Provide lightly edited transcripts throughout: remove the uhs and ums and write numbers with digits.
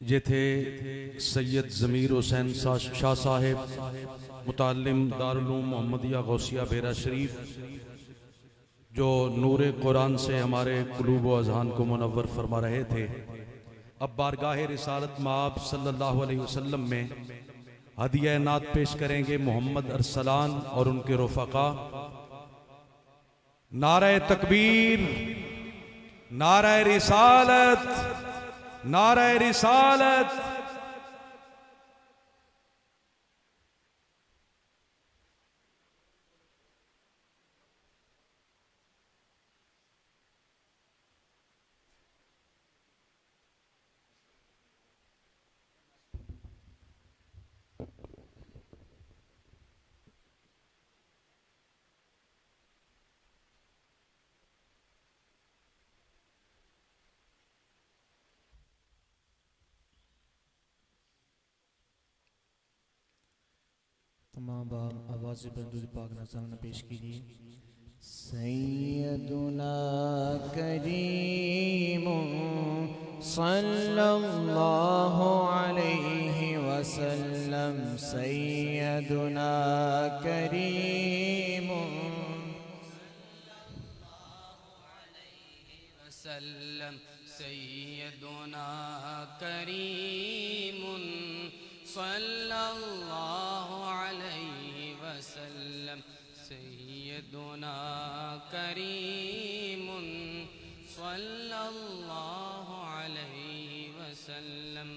जिथे सैयद ज़मीर हुसैन शाह साहेब मुतालिम दारुल मोहम्मदिया गौसिया बेरा शरीफ जो नूर कुरान से हमारे कुलूब व अज़हान को मुनव्वर फरमा रहे थे, अब बारगाह रिसालत माब सल्लल्लाहु अलैहि वसल्लम में हदिया नात पेश करेंगे मोहम्मद अरसलान और उनके रफ़क़ा। नारे तकबीर, नारे रिसालत, नारे रिसालत। तमाम बार आवाज़ बंदूद पाक नज़ाना पेश कीजिए। सैयदुना करीम सल्लल्लाहु अलैहि वसल्लम, सैयदुना करीम वसल्लम, सैयदुना करीम सल्लल्लाहु अलैहि वसल्लम, सैयदुना करीम सल्लल्लाहु अलैहि वसल्लम।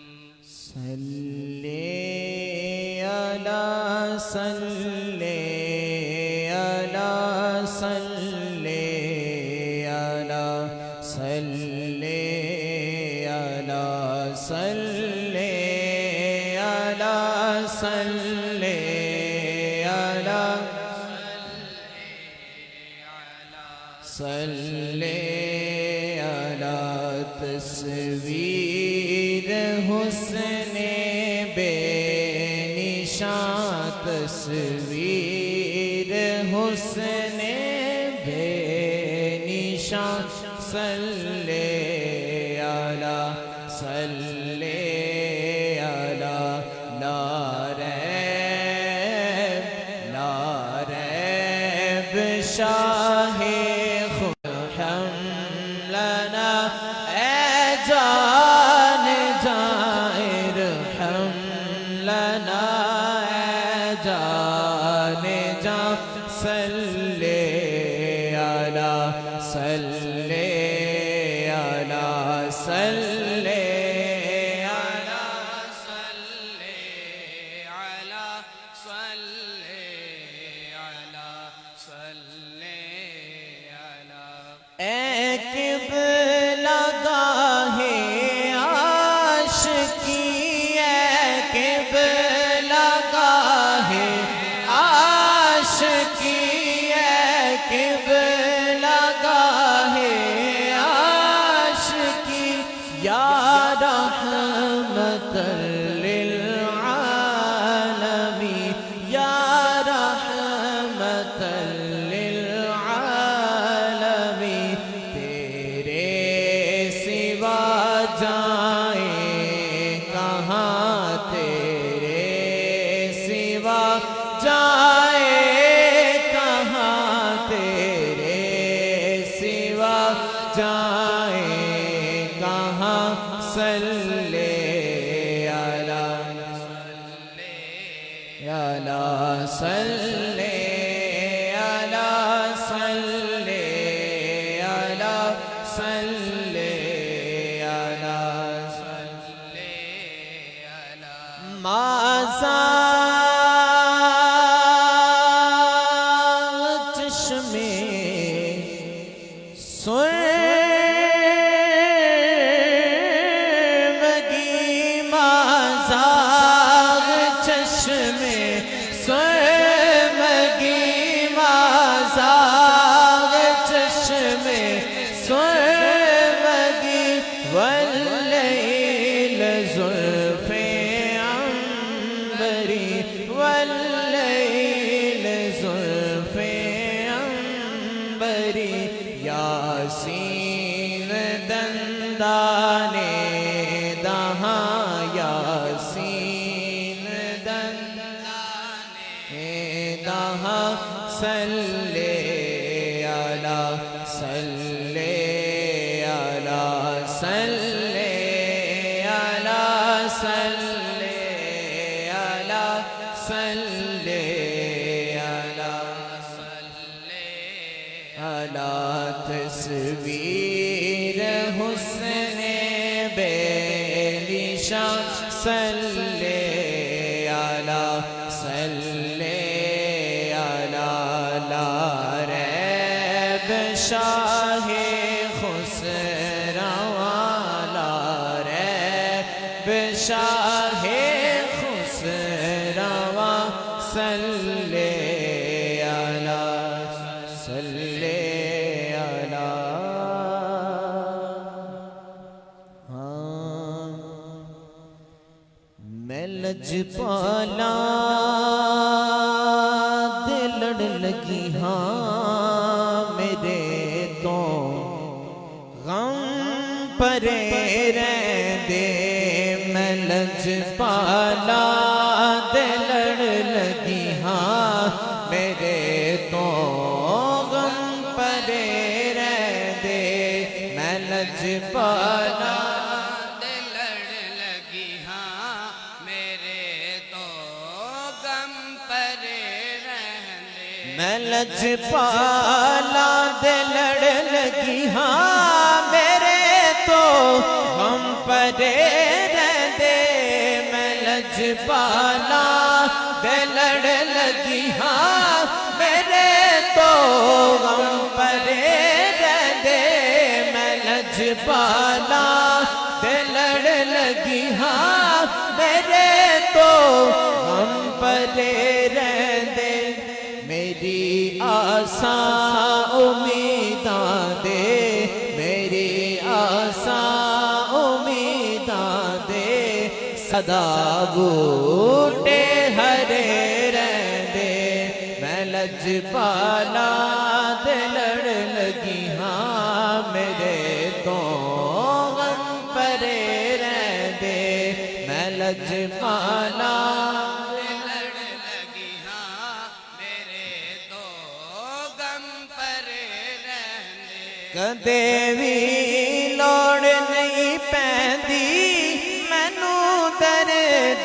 सल्ले अला सल्ले अला सल्ले अला सल्ले अला सल्ले अला सल्ले अला सल्ले अला तस्वीर हुस्ने बेनिशान, तस्वीर हुस्ने बेनिशान। सल्ले अला सल्ले अला नारैब नारैब शाहे खुरम लना ए जान जाहिर हम लना ए जान जा। सल्ले अला सल्ले अला सल्ले अला सल्ले अला सल्ले अला सल्ले अला। एक किबला गाहे आशिकी, एक किबला गाहे आशिकी, एक किबला गाहे आशिकी। या रहमतल लिल आलमीन, या रहमतल लिल आलमीन। तेरे सिवा जाए कहाँ, तेरे सिवा जाए कहाँ, तेरे सिवा जाए कहाँ। सल्ले अला अला सल्ले अला सल्ले अला सल्ले अला सल्ले अला। माज़ा चश्मे सुरमगी, माज़ा चश्मे सुरमगी। दहा सल्ले अला सल्ले अला सल्ले अला सल्ले अला सल्ले अला अला तस्वीर हुस्ने बेनिशा सल्ले अला सल्ले अला ला रैब शाहे खुसरवा ला रैब शाहे खुसरवा सल्ले अला सल्ले अला। हाँ मैं लजपाला दिल लड़ लगी हाँ मेरे तो गम परे रहदे मैं लजपाला दिल लड़ लगी हाँ मेरे तो गम परे रहदे मैं लजपाला लड़ लगी हाँ मेरे तो गम परे रहने मैं लजपाला दे लड़ लगी हाँ मेरे तो हम परे रहदे मैं लजपाला दे लड़ लगी हाँ मेरे तो हम परे रहदे मैं लजपाला दे लड़ लगी हाँ मेरे तो हम परे रहदे मेरी आसा उम्मीदां दे मेरी आसा उम्मीदां दे सदा बूटे हरे रहंदे मैं लजपाला दे लड़ लगी हाँ मेरे तो गम परे रहंदे मैं लजपाला कदे भी लोड़ नहीं पैंदी मैनू दर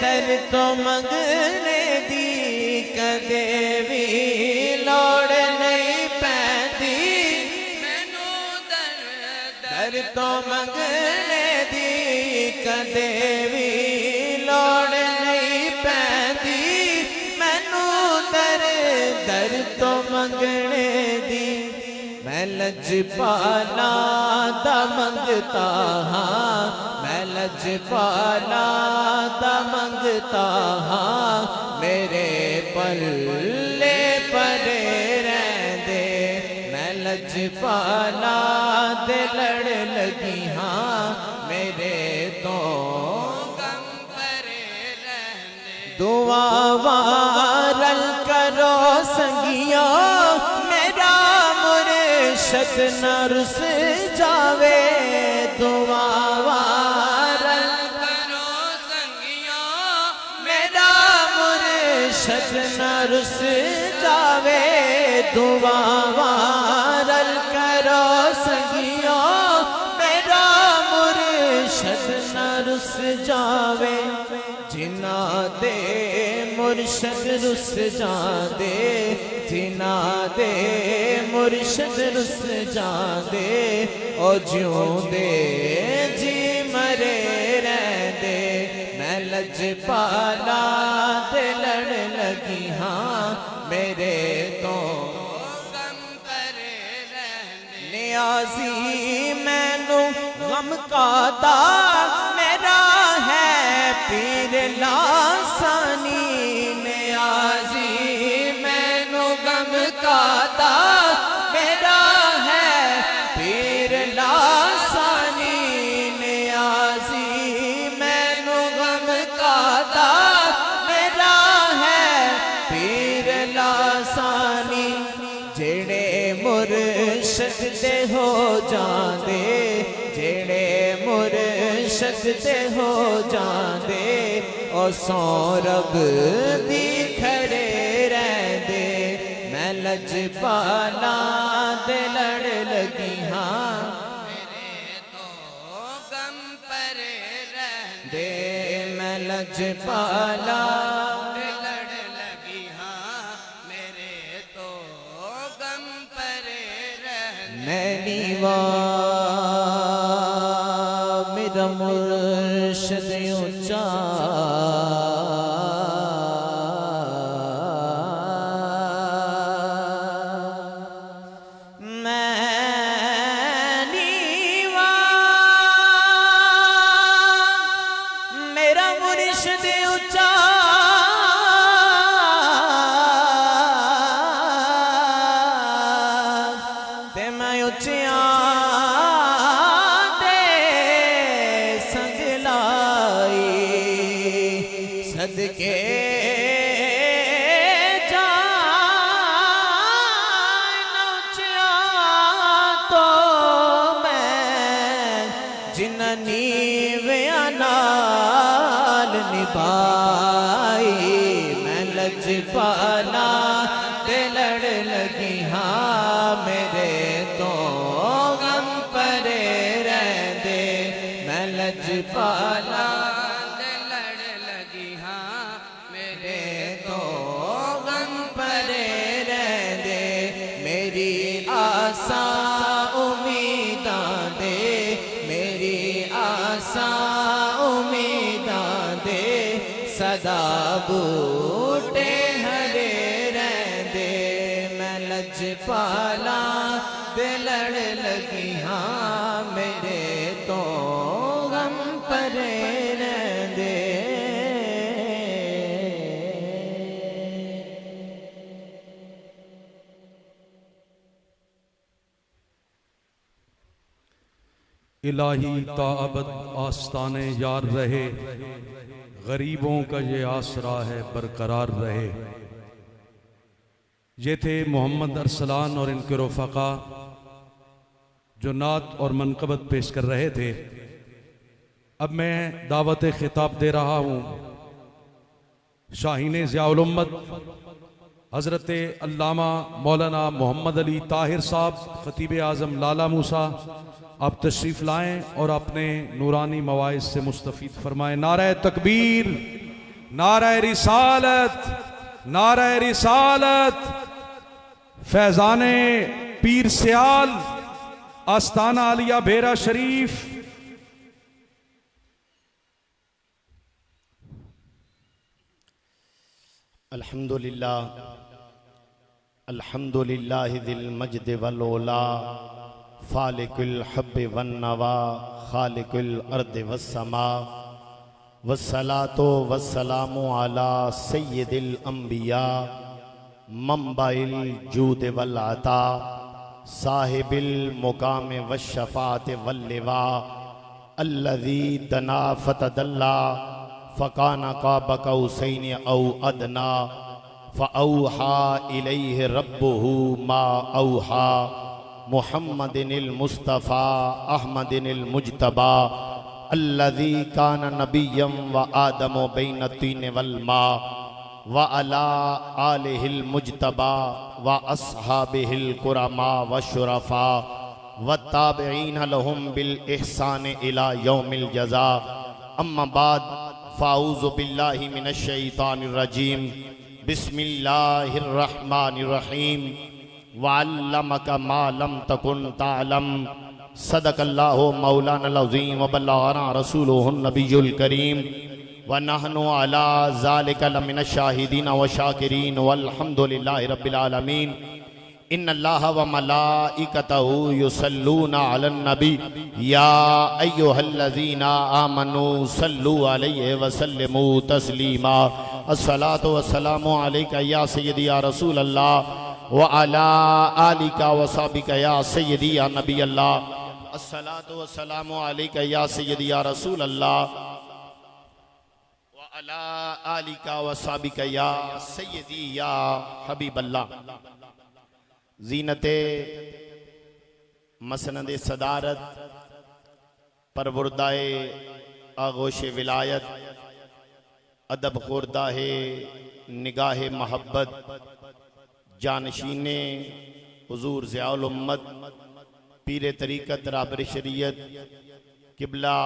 दर तो मंगने दी कदे भी लोड़ नहीं पैंदी मैनू दर दर तो मंगने दी कदे भी लोड़ नहीं पैंदी मैनू दर दर तो मंगने दी मैं लजपाला दा मंगता हाँ मैं लजपाला दा मंगता हाँ मेरे पल्ले परे रहंदे मैं लजपाला दे लड़ लगी हाँ मेरे तो गम परे रहने दुआ वारल करो संगिया मेरा मुर्शद न रुस जावे दुआ वारल करो संगिया मेरा मुर्शद न रुस जावे दुआ वारल करो संगिया मेरा मुर्शद न रुस जावे जिना दे मुर्शद रुस जादे जिना दे मुर्शद रुस जादे ओ ज्यों दे जी मरे रहंदे मैं लजपाला दे लड़ लगी हाँ मेरे तो गम परे रहने नियाजी मैनू गम का दाग मेरा है पीर लासानी नियाजी मैनू गम का दाग मेरा है पीर लासानी नियाजी मैनू गम का दाग मेरा है पीर लासानी जेड़े मुर्शद दे हो जांदे जेड़े मुर्शद दे हो जांदे ओ सौरभ दी खड़े रह लजपाला दे लड़ लगी हाँ मेरे तो गम परे रहने दे मैं लजपाला लड़ लगी हाँ मेरे तो गम परे रहने मैनी मेरा मुर्शिद ऊंचा मेरा मुर्शिद ऊंचा ते मैं उचिया दे संग लाई सदके निभाई मैं लजपाला दे लड़ लगी हाँ मेरे तो गम परे रहंदे मैं लजपाला दे लड़ लगी हाँ मेरे तो गम परे रहंदे मेरी आसा उम्मीदां दे मेरी आसा सदा बूटे हरे रहंदे मैं लजपाला दे लड़ लगी हाँ मेरे तो गम परे रहंदे इलाही ताअबद आस्ताने यार रहे गरीबों का ये आसरा है बरकरार रहे। ये थे मोहम्मद अरसलान और इनके रफ़क़ा जो नात और मनक़बत पेश कर रहे थे। अब मैं दावत खिताब दे रहा हूँ शाहीन ज़ियाउल उम्मत हज़रत अल्लामा मौलाना मोहम्मद अली ताहिर साहब ख़तीब आज़म लाला मूसा आप तशरीफ़ लाएं और अपने नूरानी मवाइज़ से मुस्तफ़ीद फरमाएं। नारे तकबीर, नारे रिसालत, नारे रिसालत। फैज़ाने पीर सियाल आस्ताना आलिया भेरा शरीफ। अल्हम्दुलिल्लाह अल्हम्दुलिल्लाह दिल मजद वल ओला फालिकुल हब्ब वन नवा खालिकुल अर्द वस्समा वस्सलातो वस्सलामु अला सय्यिदिल अंबिया मंबाइल जूद वल अता साहिबिल मुकाम वश्शफात वल लिवा अल्लज़ी दना फतदल्ला फ़काना क़ाब क़ौसैन औ अदना फ़औहा इलैहि रब्बुहु मा औहा मुहम्मदिनिल मुस्तफ़ा अहमदिनिल मुज्तबा अल्लज़ी काना नबिय्यम व आदम बैन तीन वल मा व अला आलिहिल मुज्तबा व अस्हाबिहिल कुरमा व शुरफा व ताबिईन लहुम बिल इहसान इला यौमिल जज़ा। अम्मा बाद फ़ाऊज़ु बिल्लाहि मिनश शैतानिर रजीम। बिस्मिल्लाहिर रहमानिर रहीम। वअल्लमक मा लम तकुन तअलम। सदक़ल्लाहु मौलानल अज़ीम व बल्लगना रसूलुहुन नबियुल करीम व नहनु अला ज़ालिका लमिनश शाहिदीन व शाकिरीन वल्हम्दुलिल्लाहि रब्बिल आलमीन। इन्नल्लाह व मलाइकतहु युसल्लूना अलन नबी या अय्युहल्लज़ीना आमनू सल्लु अलैहि व सल्लिमू तस्लीमा। अस्सलातु वस्सलामु अलैका या सय्यदी या रसूल अल्लाह व अला आलिका व सहाबिका या सय्यदी या नबी अल्लाह। अस्सलातु वस्सलामु अलैका या सय्यदी या रसूल अल्लाह व अला आलिका व सहाबिका या सय्यदी या हबीब अल्लाह। ज़ीनते मसनद सदारत परवरदाए आगोश विलायत अदब खुर्दाहे निगाह महब्बत जानशीने हुजूर ज़ियाउल उम्मत पीर तरीक़त राबर शरीयत किबला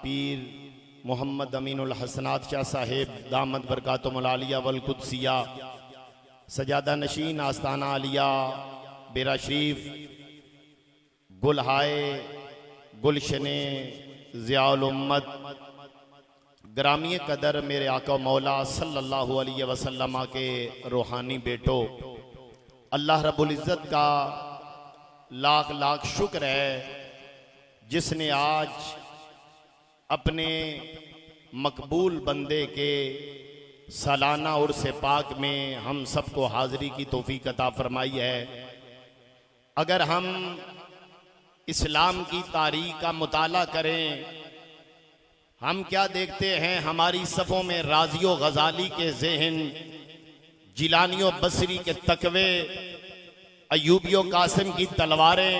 पीर मोहम्मद अमीनुल हसनात शाह साहिब दामद बरकातुहुल आलिया वल कुदसिया सजादा नशीन आस्ताना आलिया बेरा शरीफ गुलहाए गुलशने ज़ियाउल उम्मत ग्रामी कदर मेरे आका मौला सल्लल्लाहु अलैहि वसल्लम के रूहानी बेटो, अल्लाह रब्बुल इज़्ज़त का लाख लाख शुक्र है जिसने आज अपने मकबूल बंदे के सालाना उर्स पाक में हम सबको हाज़री की तौफीक अता फरमाई है। अगर हम इस्लाम की तारीख़ का मुताला करें, हम क्या देखते हैं, हमारी सफ़ों में राज़ियो गज़ाली के ज़हन, जिलानियो बसरी के तकवे, अयूबियो कासिम की तलवारें,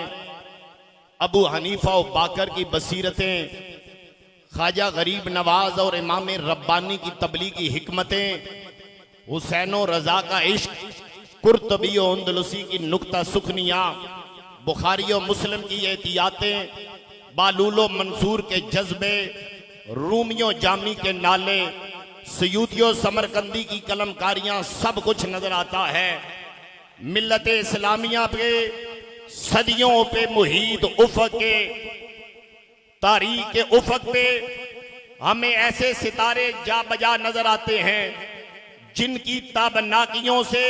अबू हनीफा और बाकर की बसीरतें, ख्वाजा गरीब नवाज और इमाम रब्बानी की तबलीगी हिकमतें, हुसैनो रजा का इश्क, कुर्तबी और अंदलुसी की नुक्ता सुखनियाँ, बुखारी और मुस्लिम की एहतियातें, बालूलो मंसूर के जज्बे, रूमियो जामी के नाले, सयूदियो समरकंदी की कलमकारियां, सब कुछ नजर आता है। मिल्लत इस्लामिया पे सदियों पे मुहीद उफ़क़ के तारीख़ के उफ़क़ पे हमें ऐसे सितारे जा बजा नजर आते हैं जिनकी ताबनाकियों से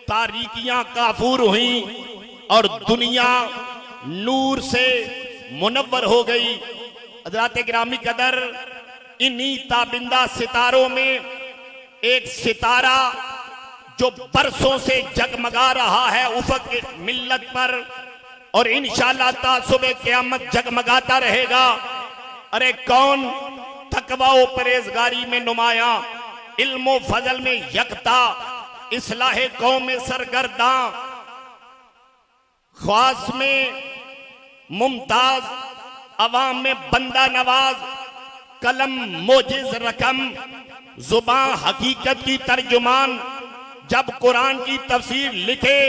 तारीकियां काफूर हुई और दुनिया नूर से मुनव्वर हो गई। हज़रात गिरामी कदर, इन्हीं ताबिंदा सितारों में एक सितारा जो बरसों से जगमगा रहा है उफ़क़ के मिल्लत पर, और इंशाअल्लाह तासुबे क़यामत जगमगाता रहेगा। अरे कौन? तकवा व परहेज़गारी में नुमाया, इल्म व फजल में यकता, इस्लाहे कौम में सरगर्दां, ख्वास में मुमताज, अवाम में बंदा नवाज, कलम मोजिज रकम, जुबान हकीकत की तर्जुमान। जब कुरान की तफसीर लिखे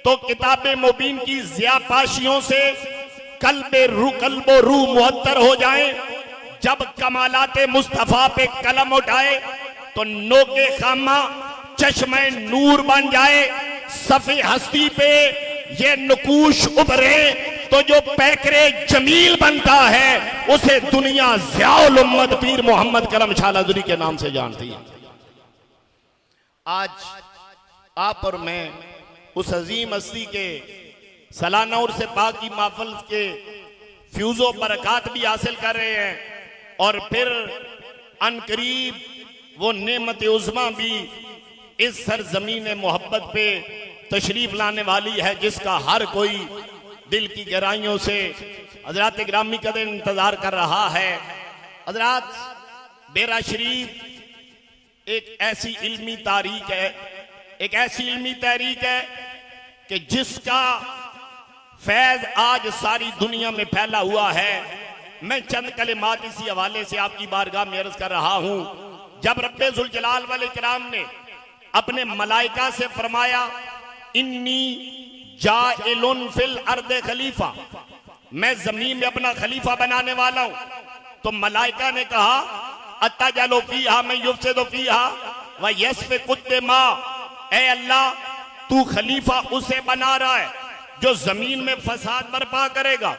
तो किताबे मुबीन की ज़ियापाशियों से कल्बे रू मुअत्तर हो जाए। जब कमालाते मुस्तफ़ा पे कलम उठाए तो नोके खामा चश्मे नूर बन जाए। सफ़े हस्ती पे ये नकूश उभरे तो जो पैकरे जमील बनता है उसे दुनिया ज़ियाउल उम्मत पीर मोहम्मद करम शालाजुरी के नाम से जानती है। आज आप और मैं उस अजीम हस्ती के सालाना उर्स पाक की महफिल के फ्यूज़ो बरक़ात भी हासिल कर रहे हैं, और फिर अनकरीब वो नेमत उज़्मा भी इस सरज़मीन मोहब्बत पे तशरीफ लाने वाली है जिसका हर कोई दिल की गहराइयों से हज़रात गिरामी कदर इंतजार कर रहा है। हज़रात, बेरा शरीफ एक ऐसी इल्मी तारीख है, एक ऐसी इल्मी तहरीक है कि जिसका फैज आज सारी दुनिया में फैला हुआ है। मैं चंद कलिमात इसी हवाले से आपकी बारगाह में अर्ज कर रहा हूं। जब रब्बे ज़ुल जलाल वल इकराम ने अपने मलाइका से फरमाया, इन्नी जाइलुन फिल अर्द खलीफा, मैं जमीन में अपना खलीफा बनाने वाला हूं, तो मलाइका ने कहा, अत्तजलु फीहा मैं युफ्सिदु फीहा व यस्फिकु दिमा, ऐ अल्लाह तू खलीफा उसे बना रहा है जो जमीन में फसाद बर्पा करेगा,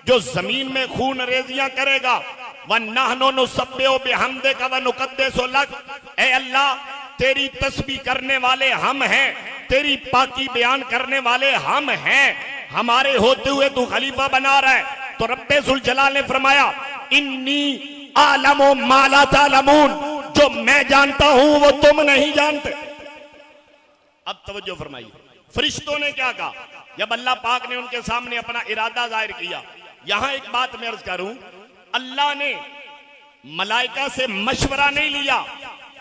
जो जमीन में खून रेजियां करेगा। व नहनु नुसब्बिहु बिहम्दिका व नुक़द्दिसु लक, ऐ अल्लाह तेरी तस्बीह करने वाले हम हैं, तेरी पाकी बयान करने वाले हम हैं, हमारे होते हुए तू खलीफा बना रहा है। तो रब्बे ज़ुल जलाल ने फरमाया, इन्नी आलमो मा ला तालमून, जो मैं जानता हूं वो तुम नहीं जानते। अब तवज्जो फरमाइए, फरिश्तों ने क्या कहा जब अल्लाह पाक ने उनके सामने अपना इरादा जाहिर किया। यहां एक बात मैं अर्ज करूं, अल्लाह ने मलाइका से मशवरा नहीं लिया,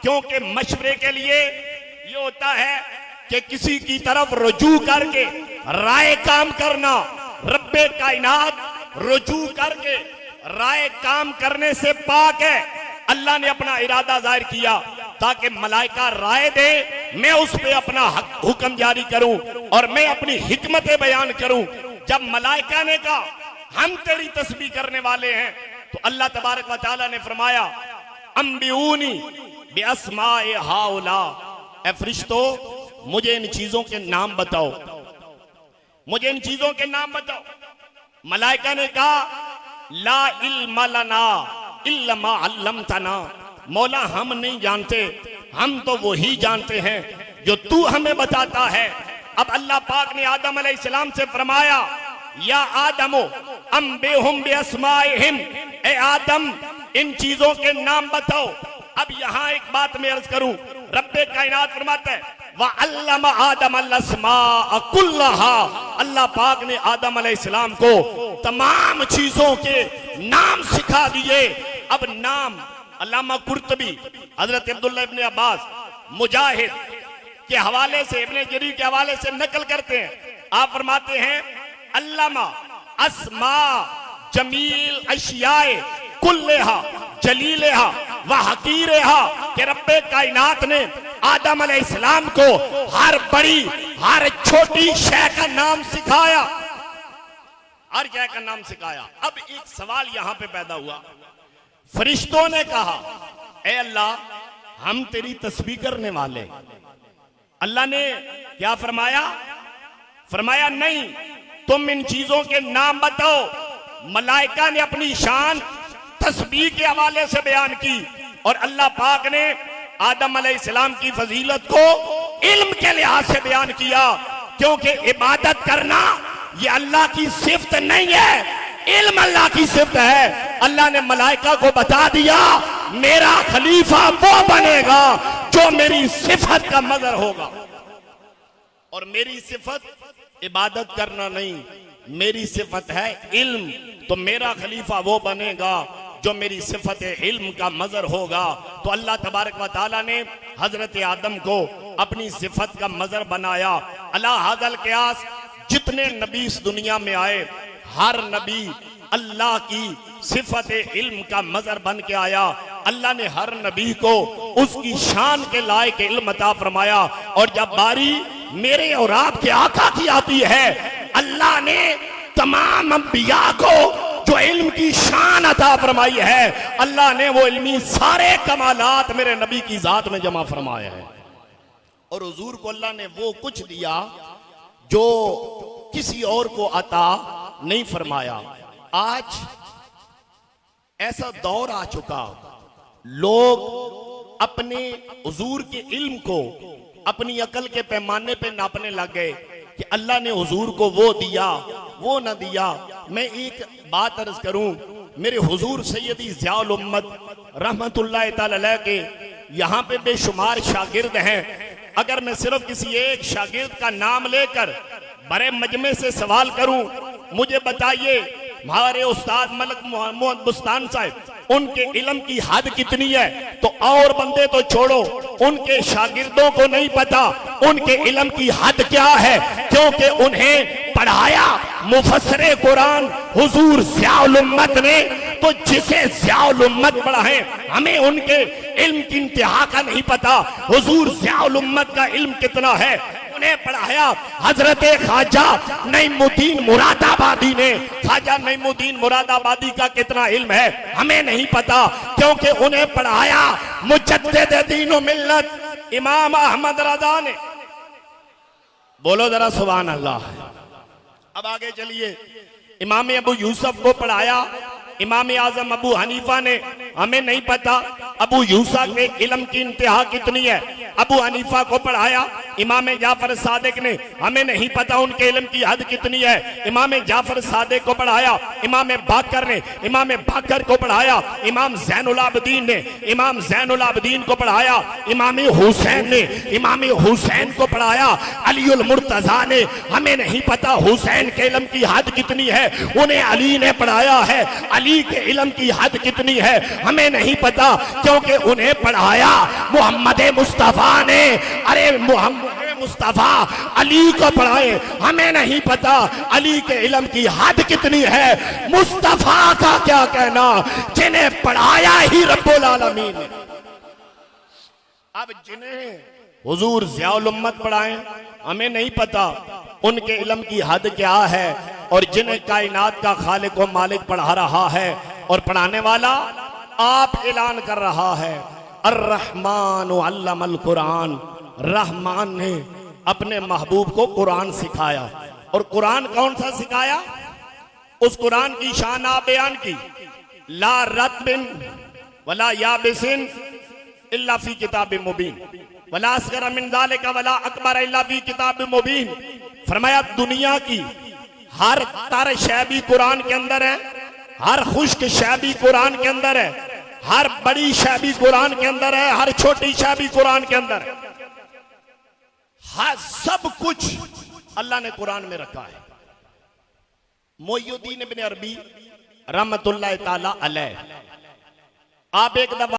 क्योंकि मशवरे के लिए ये होता है कि किसी की तरफ रुजू करके राय काम करना। रब्बे कायनात रुजू करके राय काम करने से पाक है। अल्लाह ने अपना इरादा जाहिर किया, ताकि मलाइका राय दे, मैं उस पे अपना हुक्म जारी करूं और मैं अपनी हिकमतें बयान करूं। जब मलाइका ने कहा हम तेरी तस्बीह करने वाले हैं, तो अल्लाह तबारक व तआला ने फरमाया अंबिऊनी बिअस्माए हाउला, ए फरिश्तों मुझे इन चीजों के नाम बताओ, मुझे इन चीजों के नाम बताओ। मलाइका ने कहा ला इल्म लना इल्ला मा अल्लमतना, मौला हम नहीं जानते, हम तो वही जानते हैं जो तू हमें बताता है। अब अल्लाह पाक ने आदम अलैहिस्सलाम से फरमाया या आदमो अंबिहुम बिअस्माइहिम, ए आदम इन चीजों के नाम बताओ। अब यहां एक बात मैं अर्ज करूं, रब्बे कायनात फरमाता है व अल्लमा आदम अल-अस्माअ कुल्लहा, अल्लाह पाक ने आदम अलैहिस्सलाम को तमाम चीजों के नाम सिखा दिए। अब नाम अल्लामा कुर्तबी, हजरत अब्दुल्लाह इब्ने अब्बास, मुजाहिद के हवाले से, इब्ने जरीर के हवाले से नकल करते हैं। आप फरमाते हैं अल्लामा अस्मा जमील अशियाए कुल्लेहा जलीलेहा व हकीरेहा, के रब्बे कायनात ने आदम अलैहिस्सलाम को हर बड़ी हर छोटी शय का नाम सिखाया, हर शय का नाम सिखाया। अब एक सवाल यहां पे पैदा हुआ, फरिश्तों ने कहा ए अल्लाह हम तेरी तस्बीह करने वाले। अल्लाह ने क्या फरमाया? फरमाया नहीं, तुम इन चीजों के नाम बताओ। मलाइका ने अपनी शान तस्बीह के हवाले से बयान की और अल्लाह पाक ने आदम अलैहिस्सलाम की फजीलत को इल्म के लिहाज से बयान किया, क्योंकि इबादत करना ये अल्लाह की सिफ्त नहीं है, इल्म अल्लाह की सिफ्त है। अल्लाह ने मलाइका को बता दिया मेरा खलीफा वो बनेगा जो मेरी सिफत का मजर होगा, और मेरी सिफत इबादत करना नहीं, मेरी सिफत है इल्म, तो मेरा खलीफा वो बनेगा जो मेरी सिफत इल्म का मजर होगा। तो अल्लाह तबारक व तआला ने हजरत आदम को अपनी सिफत का मजर बनाया। अला हाज़ल क़ियास, जितने नबी इस दुनिया में आए हर नबी अल्लाह की सिफत इल्म का मजर बन के आया। अल्लाह ने हर नबी को उसकी शान के लायक इल्म अता फरमाया, और जब बारी मेरे और आपके आका की आती है, अल्लाह ने तमाम अंबिया को जो इल्म की शान अता फरमाई है, अल्लाह ने वो इल्मी सारे कमालात मेरे नबी की जात में जमा फरमाया है। और हुजूर को अल्लाह ने वो कुछ दिया जो किसी और को अता नहीं फरमाया। आज ऐसा दौर आ चुका, लोग अपने हुजूर के इल्म को अपनी अकल के पैमाने पे नापने लग गए कि अल्लाह ने हुजूर को वो दिया वो ना दिया। मैं एक बात अर्ज करूं, मेरे हुजूर सैयदी ज़ियाउल उम्मत रहमतुल्लाह तआला अलैह के यहाँ पे बेशुमार शागिर्द हैं। अगर मैं सिर्फ किसी एक शागिर्द का नाम लेकर बड़े मजमे से सवाल करूं, मुझे बताइए हमारे उस्ताद मलक मोहम्मद बुस्तान साहब, उनके इल्म की हद कितनी है? तो और बंदे तो छोड़ो, उनके शागिर्दों को नहीं पता उनके इल्म की हद क्या है, क्योंकि उन्हें पढ़ाया मुफस्सिरे कुरान हुजूर ज़ियाउल उम्मत ने। तो जिसे ज़ियाउल उम्मत पढ़ाए, हमें उनके इल्म की इंतहा का नहीं पता। हुजूर ज़ियाउल उम्मत का इल्म कितना है, उन्हें पढ़ाया हजरत ख्वाजा नईमुद्दीन मुरादाबादी ने। ख्वाजा नईमुद्दीन मुरादाबादी का कितना इल्म है हमें नहीं पता, क्योंकि उन्हें पढ़ाया मुजद्दिद दीन व मिल्लत इमाम अहमद रज़ा ने। बोलो जरा सुभान अल्लाह। अब आगे चलिए, इमाम अबू यूसुफ को पढ़ाया इमाम आजम अबू हनीफा ने। हमें नहीं पता अबू यूसुफ के इल्म की इंतहा कितनी है। अबू हनीफा को पढ़ाया इमाम जाफर सादिक ने। हमें नहीं पता उनके इल्म की हद कितनी है। इमाम जाफर सादिक को पढ़ाया इमाम बाकर ने। इमाम बाकर को पढ़ाया इमाम ज़ैनुल आबिदीन ने। इमाम ज़ैनुल आबिदीन को पढ़ाया इमाम हुसैन ने। इमाम हुसैन को पढ़ाया अलीउल मुर्तज़ा ने। हमें नहीं पता हुसैन के इल्म की हद कितनी है, उन्हें अली ने पढ़ाया है। अली के इल्म की हद कितनी है हमें नहीं पता, क्योंकि उन्हें पढ़ाया मोहम्मद मुस्तफा ने। अरे मोहम्मद मुस्तफा अली को पढ़ाए, हमें नहीं पता अली के इल्म की हद कितनी है। मुस्तफा का क्या कहना, जिन्हें पढ़ाया ही रब्बुल आलमीन ने। अब जिन्हें हुजूर ज़ियाउल उम्मत पढ़ाएं, हमें नहीं पता उनके इल्म की हद क्या है, और जिन्हें कायनात का खालिक व मालिक पढ़ा रहा है और पढ़ाने वाला आप ऐलान कर रहा है, अर्रहमान अल्लमल कुरान, रहमान ने अपने महबूब को कुरान सिखाया। और कुरान कौन सा सिखाया? उस कुरान की शान आप बयान की, ला रत्बिन वला याबिसिन इल्ला फी किताबिन मुबीन वला असगर मिन ज़ालिका वला अकबर इल्ला फी किताबिन मुबीन। फरमाया दुनिया की हर तर शय भी कुरान के अंदर है, हर खुश्क शय भी कुरान के अंदर है, हर बड़ी शय भी कुरान के अंदर है, हर छोटी शय भी कुरान के अंदर है। हर सब कुछ अल्लाह ने कुरान में रखा है। मोइनुद्दीन इब्न अरबी रहमतुल्लाह ताला अलैह, आप एक दफा